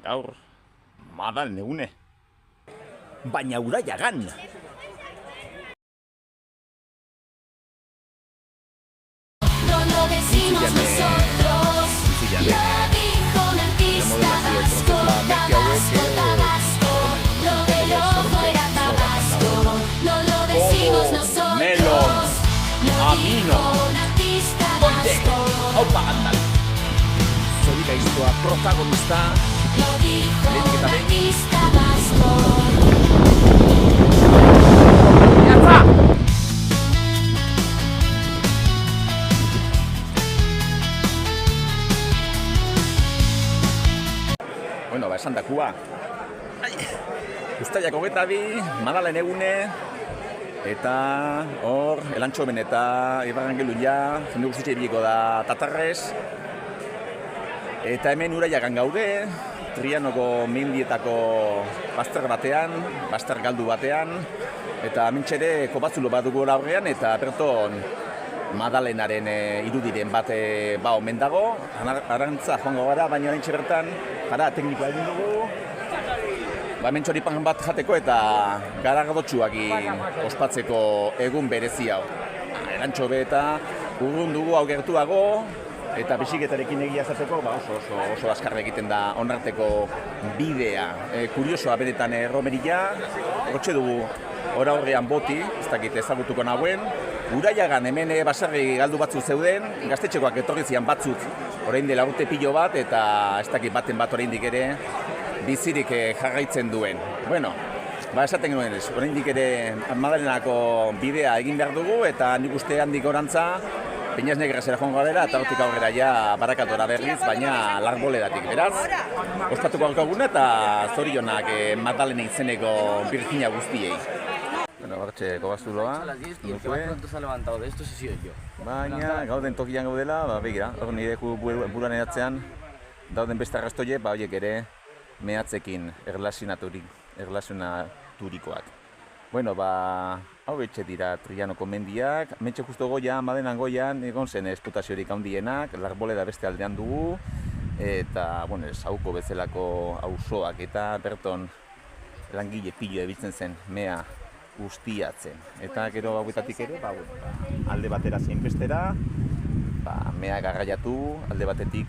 Gaur, Madalen egune. Baina Urayagan. No lo decimos nosotros, lo dijo un artista vasco, Tabasco, Tabasco, lo del ojo era Tabasco, no lo decimos nosotros, lo dijo un artista vasco, Zorika iztua protagonista. lo dijo un artista vasco. Bueno, esan dakua. Uztailak 22, Madalen egune. Eta hor, Elantxoben eta Ibarrangeluia, jende guztiak ibiliko da Tatarrez. Eta hemen Urayagan gaude, Trianoko mendietako bazter batean, bazter galdu batean. Eta hementxere kobatzulo bat dugu aurrean eta berton Madalenaren irudiren bat omen dago. Arantza joango gara, baina oraintxe bertan jara teknikoa egin dugu. Hemen txoripan bat jateko eta garagadotxuak ospatzeko egun berezi hau. Elantxobe eta urrun dugu hau gertuago eta bisiketarekin egia zateko oso azkarra egiten da onarteko bidea. Kuriosoa benetan romeria, hortxe dugu ora horrean boti, ez dakit ezagutuko nagoen. Urayagan hemen basarri galdu batzuk zeuden, gaztetxekoak etorri zian batzuk orain dela urte pilo bat eta ez dakit baten bat oraindik ere bizirik jarraitzen duen. Bueno, esaten genuen ez, oraindik ere Madalenako bidea egin behar dugu eta nik uste handik orantza Peñas Negresera joango garela eta hortik aurrera ja Barakaldora berriz, baina Larboledatik. Beraz, ospatuko gaukaguna eta zorionak Madalen izeneko Virginia guztiei. Bueno, bartxe kobazuloa. A las 10 y el que más pronto se ha levantado de esto he sido yo. Baina, gauden tokian gaudela, begira, hor nire buruan eratzean dauden beste arrastoiek, horiek ere mehatzekin erlazionaturikoak. Bueno, hau etxe dira Trianoko mendiak, mentxe justo goian, Madenan goian, egon zen esputaziorik handienak, Larboleda beste aldean dugu, eta, bueno, Sauko bezalako auzoak eta berton langile pilo ebiltzen zen mea ustiatzen. Eta gero hauetatik ere, alde batera zein bestera, mea garraiatu, alde batetik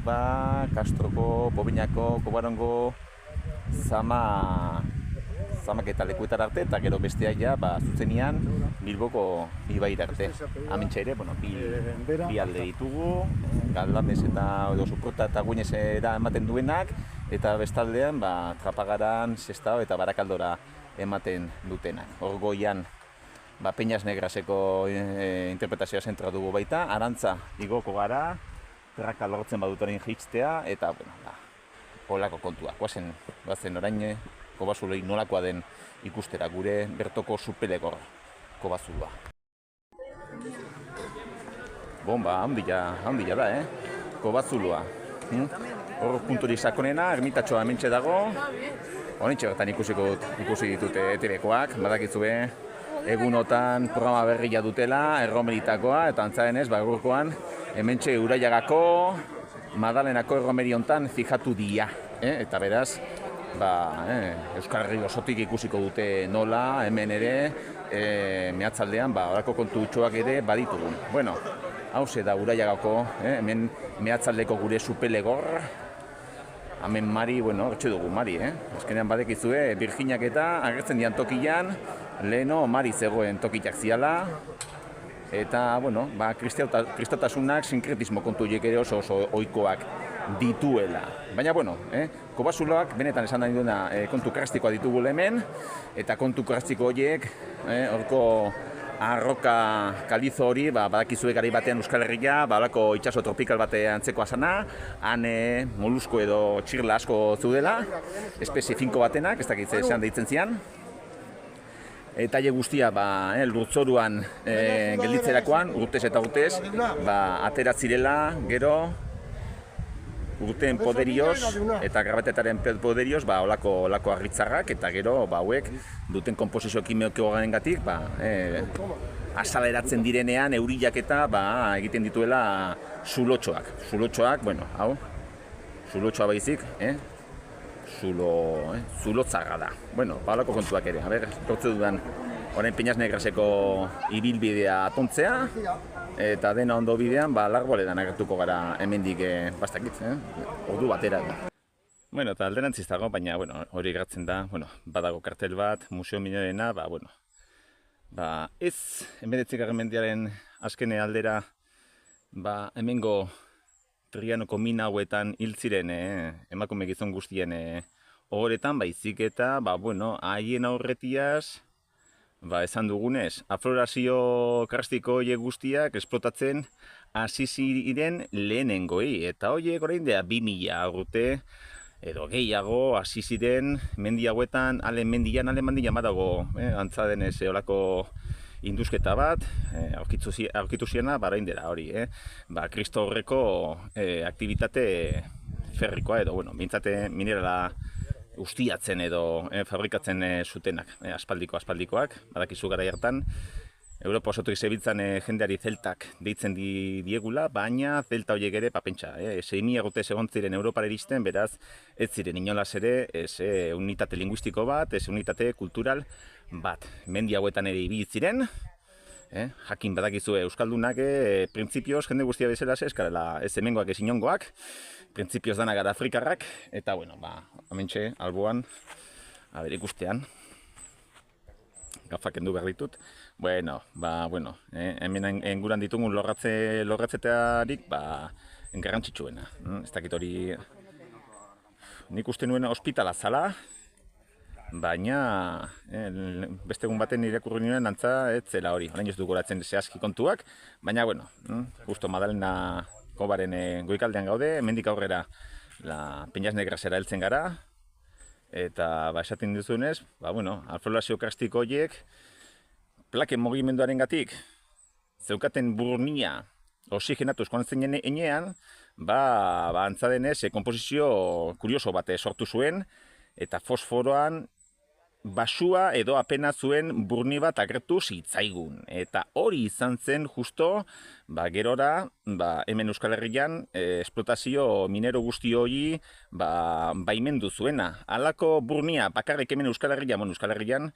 Kastroko, Pobinako, Kobarongo, Zamak eta lekuetar arte, eta gero bestea ja, zuzenean Bilboko ibaira arte. Hementxe ere, bi alde ditugu, Galdames eta Soprota eta Guinezera ematen duenak, eta bestaldean Trapagaran, Sestao eta Barakaldora ematen dutenak. Hor goian Peñas Negraseko interpretazioa zentra dugu baita, Arantza igoko gara, traka lortzen badutoren jitstea, eta holako kontua. Goazen orain kobazuloi nolakoa den ikustera gure bertoko supelegor kobazulua. Bomba, handia da, kobazulua. Hor punturik sakonena, ermitatxoa hementxe dago. Honitxe bertan ikusi ditut ETV-koak, badakizue egunotan programa berria dutela, erromeritakoa, eta antzadenez, gaurkoan hementxe Urayagako, Madalenako erromeri hontan fijatu dia. Eta beraz, Euskal Herri osotik ikusiko dute nola, hemen ere, mehatzaldean, horako kontu utxoak ere baditugun. Bueno, hauze da Urayagako, hemen mehatzaldeko gure supelegor, hemen Mari, hortxe dugu Mari, azkenean badekizue, Virginiak eta agertzen dian tokian, leheno Mari zegoen tokiak ziala, eta, kristautasunak sinkretismo kontu horiek ere oso ohikoak dituela. Baina, kobazuloak benetan esan da duena kontu karstikoa ditugu hemen, eta kontu karstiko horiek, horko arroka kalizo hori, badakizue garai batean Euskal Herria, halako itxaso tropikal batean antzekoa zana, han molusko edo txirla asko zudela, espezie finko batenak, ez dakit zean deitzen zian. Eta guztia lurtzoruan gelditzerakoan, urtez eta urtez, ateratzirela gero urteen poderioz eta grabatetaren poderioz olako harritzarrak eta gero hauek duten konposizio kimiko garengatik azaleratzen direnean eurilak eta egiten dituela zulotxoak. Zulotxoak, hau, zulotxoa baizik, zulo zaga da. Bueno, balako kontuak ere, tortze dudan, orain Peñas Negraseko ibilbidea atontzea, eta dena ondo bidean, larboletan agertuko gara hemendik bastakit, ordu batera. Bueno, eta alderantziz dago, baina hori gertzen da, badago kartel bat, Museo Minorena, ez 19. mendearen azkene aldera, hemengo Trianoko mina hauetan hil ziren emakume gizon guztien ohoretan, baizik eta, haien aurretiaz, esan dugunez, aflorazio karstiko horiek guztiak esplotatzen hasi ziren lehenengoi, eta horiek orain dela 2000 urte edo gehiago hasi ziren mendi hauetan, mendian badago, antza denez olako indusketa bat, aurkitu ziena, orain dela hori, Kristo horreko aktibitate ferrikoa edo, mintzate minerala ustiatzen edo fabrikatzen zutenak, aspaldikoak, badakizu garai hartan. Europa osotik zebiltzan jendeari zeltak deitzen diegula, baina zelta horiek ere, pentsa, 6.000 urte egon ziren Europara iristen, beraz, ez ziren inolaz ere, ez unitate linguistiko bat, ez unitate kultural bat. Mendi hauetan ere ibili ziren, jakin badakizu euskaldunak, printzipioz, jende guztia bezala eskarela, ez hemengoak ez inongoak, printzipioz danak gara afrikarrak, eta, hementxe, alboan, ikustean, gafak kendu behar ditut. Hemen enguran ditugun lorratzetarik, garrantzitsuena. Ez dakit hori, nik uste nuen ospitala zala, baina beste egun baten irakurri nuen antza ez zela hori. Orain ez du goratzen zehazki kontuak, baina, justo Madalena Kobaren goikaldean gaude, hemendik aurrera Peñas Negrasera heltzen gara, eta esaten duzunez, aflorazio karstiko horiek, plaken mugimenduaren gatik, zeukaten burnia oxigenatuz kontzen enean, antza denez, komposizio kurioso bat sortu zuen, eta fosforoan basua edo apena zuen burni bat agertu zitzaigun. Eta hori izan zen justo, gerora, hemen Euskal Herrian, esplotazio minero guzti hori baimendu zuena. Halako burnia, bakarrik hemen Euskal Herrian,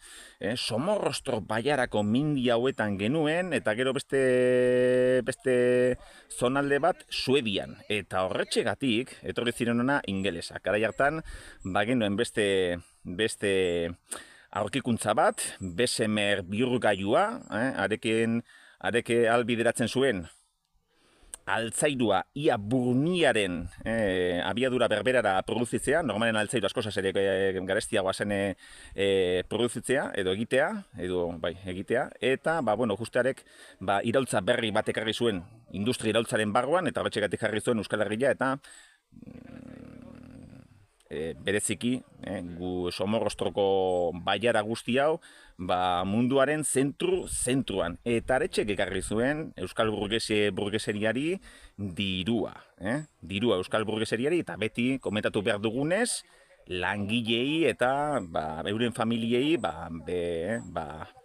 Somorrostro baiarako mindi hauetan genuen, eta gero beste zonalde bat Suedian. Eta horretxegatik, etorri ziren ona ingelesak. Garai hartan, genuen beste aurkikuntza bat, Bessemer bihurgailua, areke albideratzen zuen altzairua ia burniaren abiadura berberara produzitzea, normalen altzairu askoz ere garestiagoa zen produzitzea edo egitea, eta justearek iraultza berri bat ekarri zuen industria iraultzaren barruan, eta horretxegatik jarri zuen Euskal Herria, eta bereziki, gu Somorrostroko baiara guzti hau, munduaren zentruan. Eta aretxek ekarri zuen Euskal burgeseriari dirua. Dirua Euskal burgeseriari, eta beti komentatu behar dugunez, langilei eta euren familiei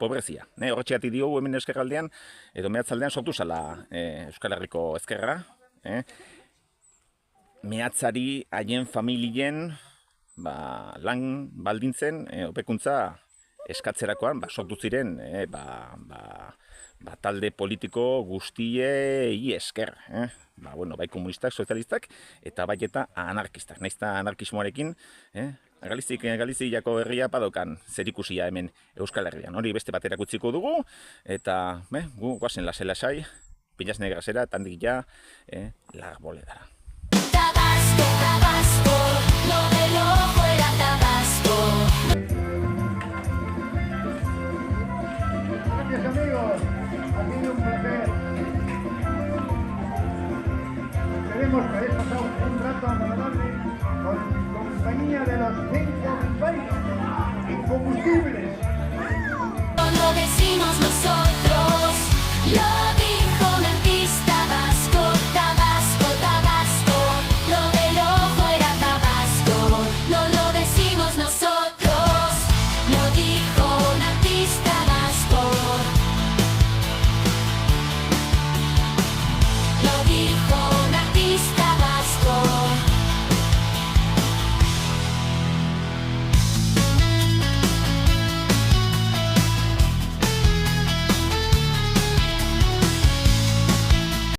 pobrezia. Horretxegatik diogu hemen ezkerraldean, edo mehatzaldean sortu zala Euskal Herriko ezkerra. Mehatzari haien familien lan baldintzen hobekuntza eskatzerakoan sortu ziren talde politiko guztiei esker. Bai komunistak, sozialistak eta bai eta anarkistak. Naiz eta anarkismoarekin Galiziako herria padokan zerikusia hemen Euskal Herrian. Hori beste batera utziko dugu, eta gu guazen lasai, Peñas Negrasera, eta handik ja Larboledara. Tabasco, lo de loco era Tabasco. Gracias amigos, ha sido un placer. Esperemos que hayáis pasado un rato agradable con compañía de los 20